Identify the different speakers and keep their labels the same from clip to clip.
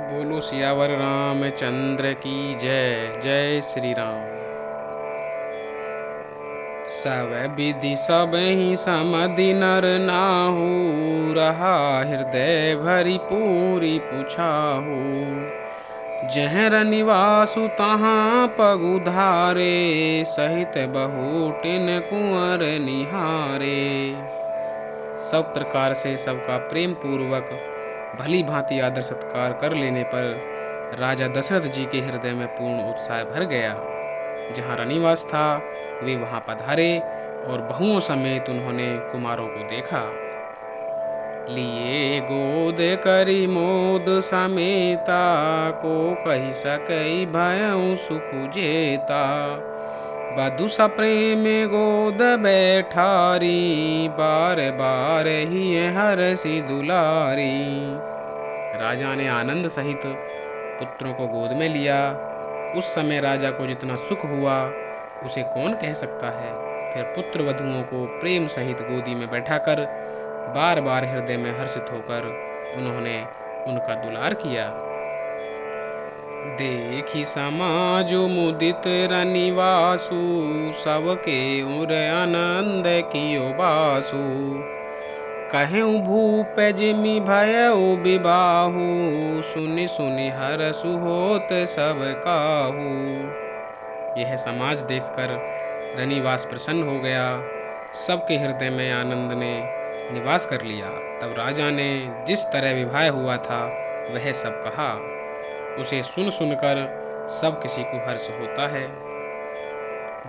Speaker 1: बोलो सियावर रामचंद्र की जय। जय श्री राम। सब विधि सब ही समधि नर नाहू, रहा हृदय भरी पूरी पुछाहू। जहर निवासु तहाँ पगु धारे, सहित बहुटिन कुंवर निहारे। सब प्रकार से सबका प्रेम पूर्वक भली भांति आदर सत्कार कर लेने पर राजा दशरथ जी के हृदय में पूर्ण उत्साह भर गया। जहाँ रनिवास था वे वहाँ पधारे और बहुओं समेत उन्होंने कुमारों को देखा। लिए गोद करी मोद समेता, को कही सकई भयउ सुख जेता। बधु सप्रेम गोद बैठारी, बार बार ही हरसी दुलारी। राजा ने आनंद सहित पुत्रों को गोद में लिया। उस समय राजा को जितना सुख हुआ उसे कौन कह सकता है। फिर पुत्र वधुओं को प्रेम सहित गोदी में बैठाकर बार बार हृदय में हर्षित होकर उन्होंने उनका दुलार किया। देखी समाज मुदित रनिवासु, सबके उर आनंद कियो बासु। कहें भूप जिमि भयउ विबाहु, सुनि सुनि हरसु होत सब काहू। यह समाज देखकर रनिवास प्रसन्न हो गया। सबके हृदय में आनंद ने निवास कर लिया। तब राजा ने जिस तरह विवाह हुआ था वह सब कहा। उसे सुन सुनकर सब किसी को हर्ष होता है।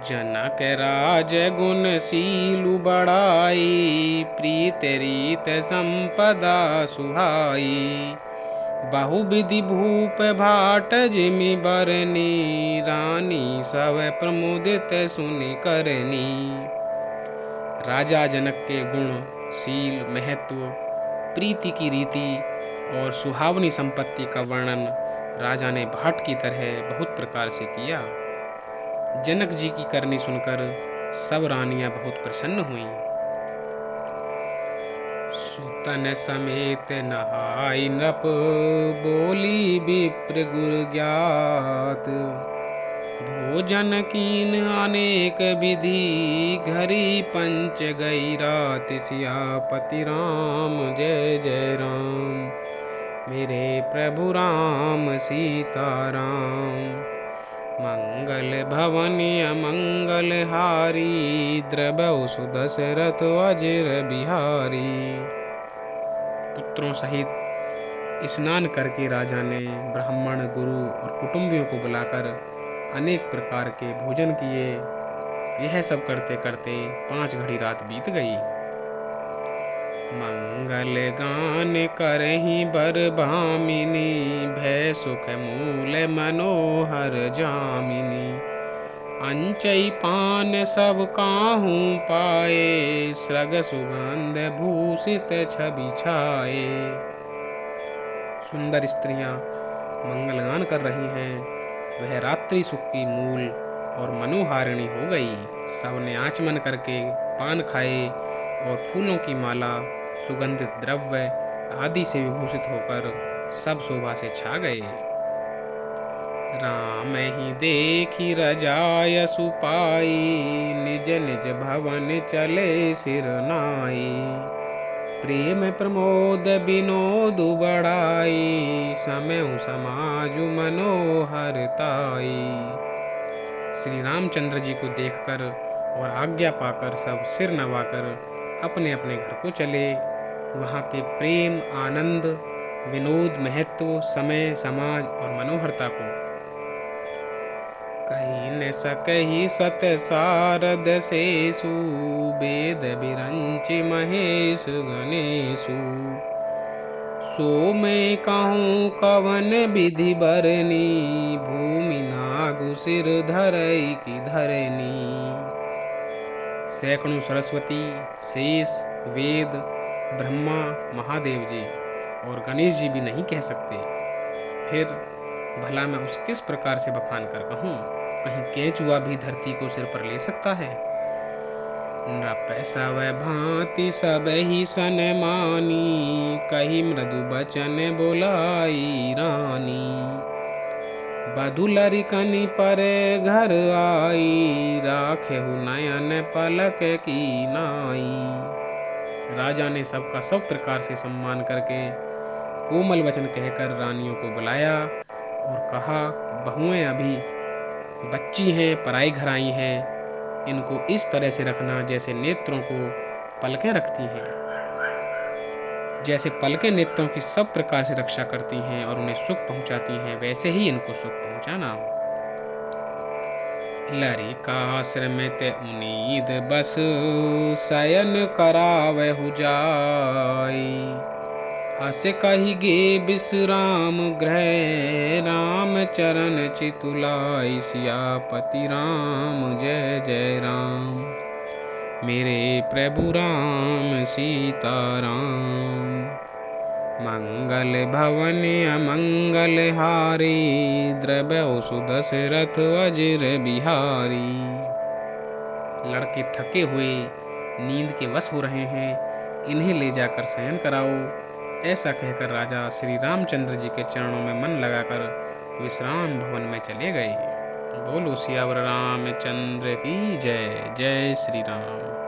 Speaker 1: जनक राज गुणशीलु बड़ाई, प्रीत रीत संपदा सुहाई। बहु विधि भूप भाट जिमि बरनी, रानी सब प्रमुदित सुनि करनी। राजा जनक के गुण, शील, महत्व, प्रीति की रीति और सुहावनी संपत्ति का वर्णन राजा ने भाट की तरह बहुत प्रकार से किया। जनक जी की करनी सुनकर सब रानियां बहुत प्रसन्न हुईं। सुतन समेत नहाई नृप, बोली विप्र गुर ज्ञात। भोजन कीन अनेक विधि, घरी पंच गई रात। सियापति राम जय जय राम, मेरे प्रभु राम सीताराम। मंगल भवनि अमंगल हारी, द्रवहु सुदशरथ अजर बिहारी। पुत्रों सहित स्नान करके राजा ने ब्राह्मण, गुरु और कुटुंबियों को बुलाकर अनेक प्रकार के भोजन किए। यह सब करते करते 5 घड़ी रात बीत गई। मंगल गान करहि बर भामिनी, भय सुख मूल मनोहर जामिनी। अंचई पान सब काहू पाए, सृग सुगंध भूषित छवि छाए। सुंदर स्त्रियां मंगलगान कर रही हैं। वह रात्रि सुख की मूल और मनोहारिणी हो गई। सबने आचमन करके पान खाए और फूलों की माला, सुगंधित द्रव्य आदि से विभूषित होकर सब शोभा से छा गए। राम ही देखी रजाय सुपाई, निज निज भवन चले सिर नाई। प्रेम प्रमोद विनोद बढ़ाई, समय समाजु मनोहरताई। श्री रामचंद्र जी को देखकर और आज्ञा पाकर सब सिर नवाकर अपने अपने घर को चले। वहाँ के प्रेम, आनंद, विनोद, महत्व, समय, समाज और मनोहरता को कही न सकहि सत सारद शेषु, वेद बिरंचि महेश गणेशु। सो मैं कहूँ कवन विधि बरनी, भूमि नागु सिर धरई की धरनी। सैकड़ों सरस्वती, शेष, वेद, ब्रह्मा, महादेव जी और गणेश जी भी नहीं कह सकते। फिर भला मैं उस किस प्रकार से बखान कर कहूँ। कहीं केंचुआ भी धरती को सिर पर ले सकता है। नृप सब भांति सब ही सन मानी, कही मृदु बचन बोलाई रानी। बधु लरिकनि पर घर आई, राखेहु नयन पलक की नाई। राजा ने सबका सब प्रकार से सम्मान करके कोमल वचन कहकर रानियों को बुलाया और कहा, बहुएं अभी बच्ची हैं, पराई घर आई हैं, इनको इस तरह से रखना जैसे नेत्रों को पलकें रखती हैं। जैसे पलकें नेत्रों की सब प्रकार से रक्षा करती हैं और उन्हें सुख पहुंचाती हैं, वैसे ही इनको सुख पहुंचाना। लरिकाश्रमित उनीद बस, शयन करावहु जाई। अस कही गे विश्राम गृह, राम चरण चितुलाई। सियापति राम जय जय राम, मेरे प्रभु राम सीताराम। मंगल भवन अमंगल हारी, द्रव्य सुदशरथ अजर बिहारी। लड़के थके हुए नींद के वश हो रहे हैं, इन्हें ले जाकर शयन कराओ। ऐसा कहकर राजा श्री रामचंद्र जी के चरणों में मन लगाकर विश्राम भवन में चले गए। बोलो सियावर रामचंद्र की जय। जय श्री राम।